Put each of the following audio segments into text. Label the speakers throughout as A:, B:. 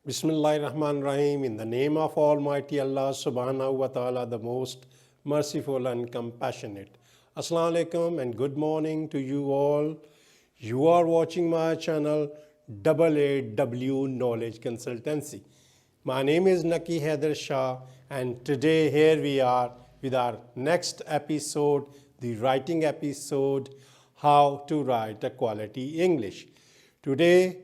A: Bismillahirrahmanirrahim. In the name of Almighty Allah subhanahu wa ta'ala, the most merciful and compassionate. Assalamu alaikum and good morning to you all. You are watching my channel AAW Knowledge Consultancy. My name is Naki Haider Shah and today here we are with our next episode, the writing episode, how to write a quality English. Today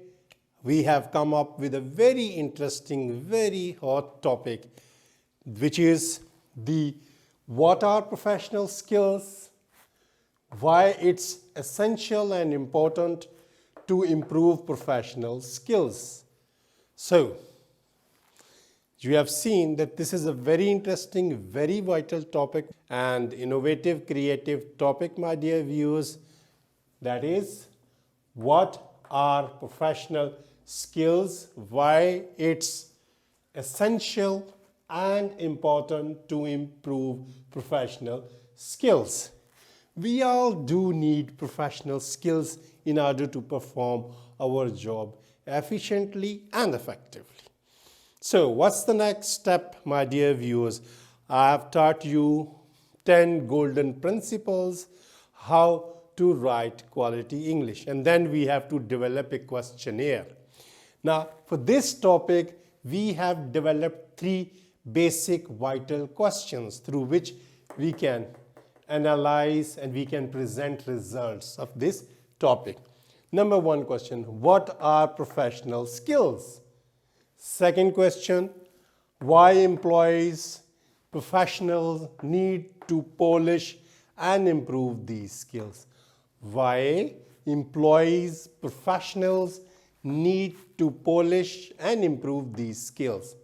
A: we have come up with a very interesting, very hot topic, which is what are professional skills, why it's essential and important to improve professional skills. So, you have seen that this is a very interesting, very vital topic and innovative, creative topic, my dear viewers. That is, what are professional skills, why it's essential and important to improve professional skills. We all do need professional skills in order to perform our job efficiently and effectively. So what's the next step, my dear viewers? I have taught you 10 golden principles how to write quality English, and then we have to develop a questionnaire. Now, for this topic, we have developed 3 basic vital questions through which we can analyze and we can present results of this topic. Number 1 question, what are professional skills? Second question, why employees, professionals need to polish and improve these skills? Why employees, professionals need to polish and improve these skills.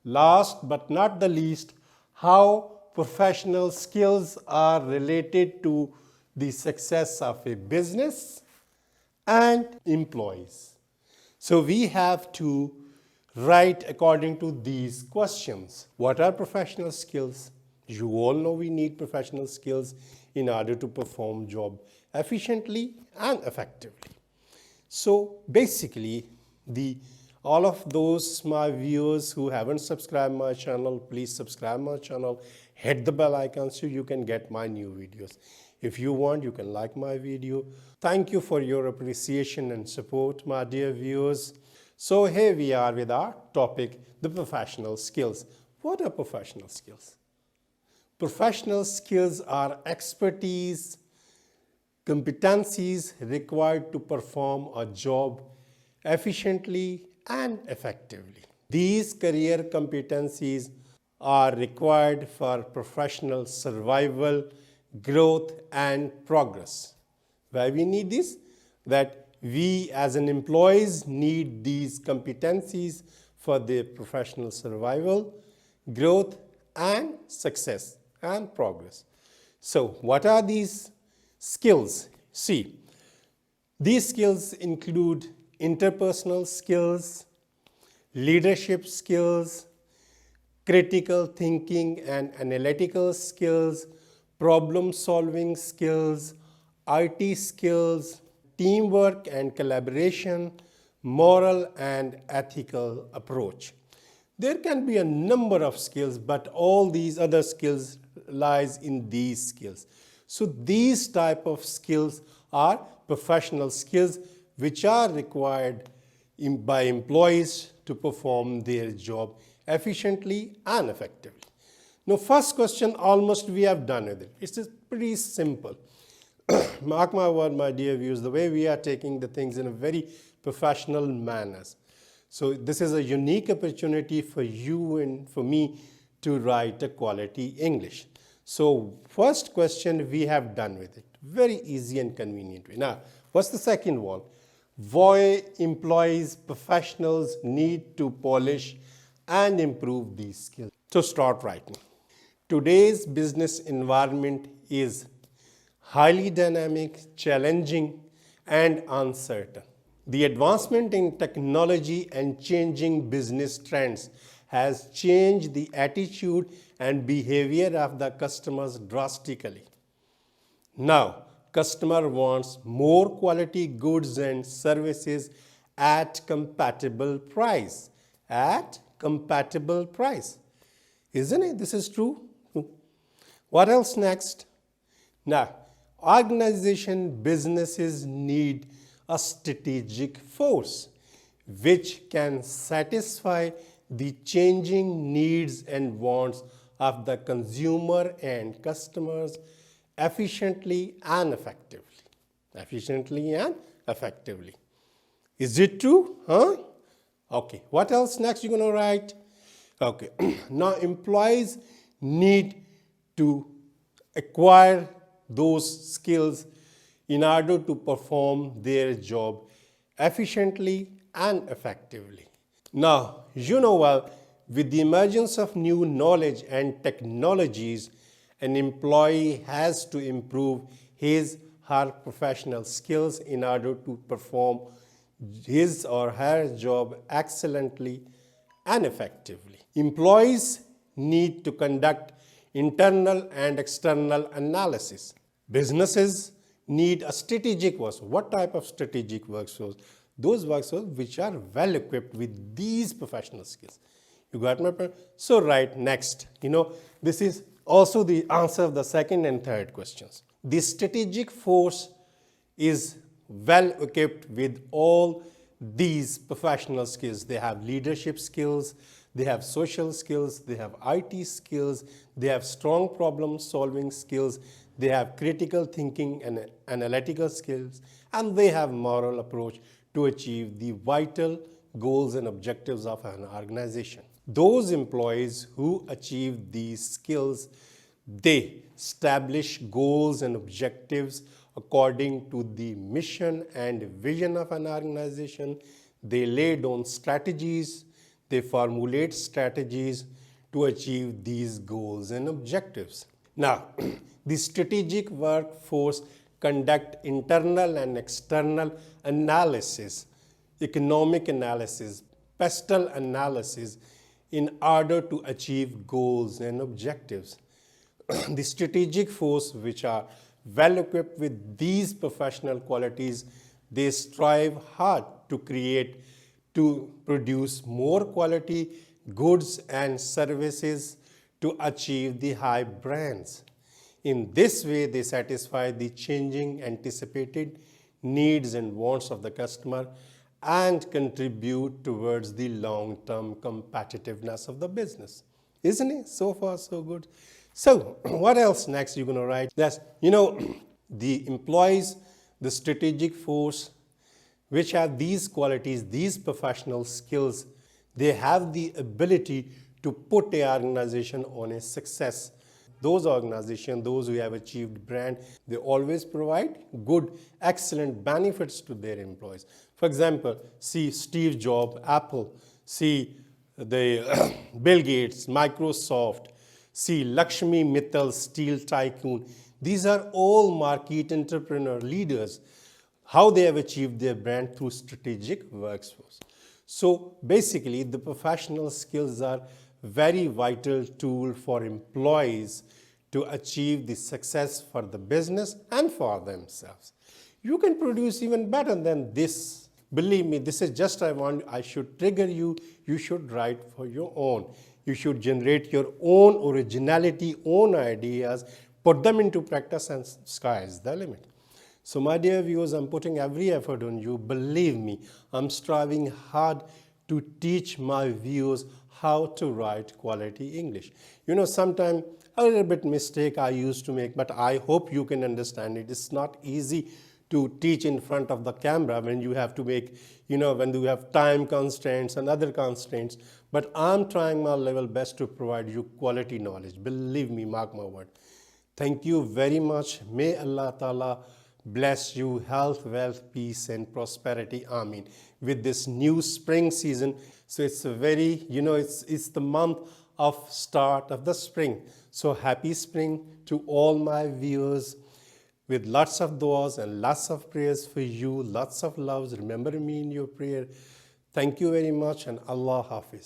A: Last but not the least, how professional skills are related to the success of a business and employees. So we have to write according to these questions. What are professional skills? You all know we need professional skills in order to perform job efficiently and effectively. So basically, all of those my viewers who haven't subscribed my channel, please subscribe my channel, hit the bell icon so you can get my new videos. If you want, you can like my video. Thank you for your appreciation and support, my dear viewers. So here we are with our topic, the professional skills. What are professional skills? Professional skills are expertise, competencies required to perform a job efficiently and effectively. These career competencies are required for professional survival, growth, and progress. Why we need this? That we as an employees need these competencies for their professional survival, growth, and success and progress. So what are these skills? See, these skills include interpersonal skills, leadership skills, critical thinking and analytical skills, problem-solving skills, IT skills, teamwork and collaboration, moral and ethical approach. There can be a number of skills, but all these other skills lies in these skills. So these type of skills are professional skills which are required by employees to perform their job efficiently and effectively. Now, first question, almost we have done with it. It's pretty simple. Mark my word, my dear viewers, the way we are taking the things in a very professional manner. So this is a unique opportunity for you and for me to write a quality English. So first question we have done with it. Very easy and convenient way. Now, what's the second one? Why employees, professionals need to polish and improve these skills. So start writing. Today's business environment is highly dynamic, challenging, and uncertain. The advancement in technology and changing business trends has changed the attitude and behavior of the customers drastically. Now, customer wants more quality goods and services at compatible price at compatible price. Isn't it? This is true. What else next? Now, organization businesses need a strategic force which can satisfy the changing needs and wants of the consumer and customers efficiently and effectively. Efficiently and effectively. Is it true? Huh? Okay. What else next you're going to write? Okay. Now, employees need to acquire those skills in order to perform their job efficiently and effectively. Now, you know well, with the emergence of new knowledge and technologies, an employee has to improve his her professional skills in order to perform his or her job excellently and effectively. Employees need to conduct internal and external analysis. Businesses need a strategic workforce. What type of strategic workforce? Those workforce which are well equipped with these professional skills. You got my point? So right, next. This is also the answer of the second and third questions. The strategic force is well equipped with all these professional skills. They have leadership skills, they have social skills, they have IT skills, they have strong problem solving skills, they have critical thinking and analytical skills, and they have moral approach to achieve the vital goals and objectives of an organization. Those employees who achieve these skills, they establish goals and objectives according to the mission and vision of an organization. They lay down strategies, they formulate strategies to achieve these goals and objectives. Now, the strategic workforce conduct internal and external analysis, economic analysis, pestle analysis in order to achieve goals and objectives. The strategic force which are well equipped with these professional qualities, they strive hard to produce more quality goods and services to achieve the high brands. In this way, they satisfy the changing anticipated needs and wants of the customer and contribute towards the long-term competitiveness of the business. Isn't it? So far, so good. So, what else next you're going to write? That's, the employees, the strategic force, which have these qualities, these professional skills, they have the ability to put an organization on a success. Those organizations, those who have achieved brand, they always provide good, excellent benefits to their employees. For example, see Steve Jobs, Apple, see the Bill Gates, Microsoft, see Lakshmi Mittal, steel tycoon. These are all market entrepreneur leaders. How they have achieved their brand through strategic workforce. So basically, the professional skills are very vital tool for employees to achieve the success for the business and for themselves. You can produce even better than this. Believe me, this is just I should trigger you. You should write for your own. You should generate your own originality, own ideas, put them into practice, and sky is the limit. So my dear viewers, I'm putting every effort on you. Believe me, I'm striving hard to teach my viewers how to write quality English. Sometimes a little bit mistake I used to make, but I hope you can understand it. It's not easy to teach in front of the camera when you have to make, when you have time constraints and other constraints. But I'm trying my level best to provide you quality knowledge. Believe me, mark my word. Thank you very much. May Allah Ta'ala bless you, health, wealth, peace, and prosperity. Ameen. With this new spring season, so it's a very, it's the month of start of the spring. So happy spring to all my viewers, with lots of duas and lots of prayers for you, lots of loves. Remember me in your prayer. Thank you very much, and Allah Hafiz.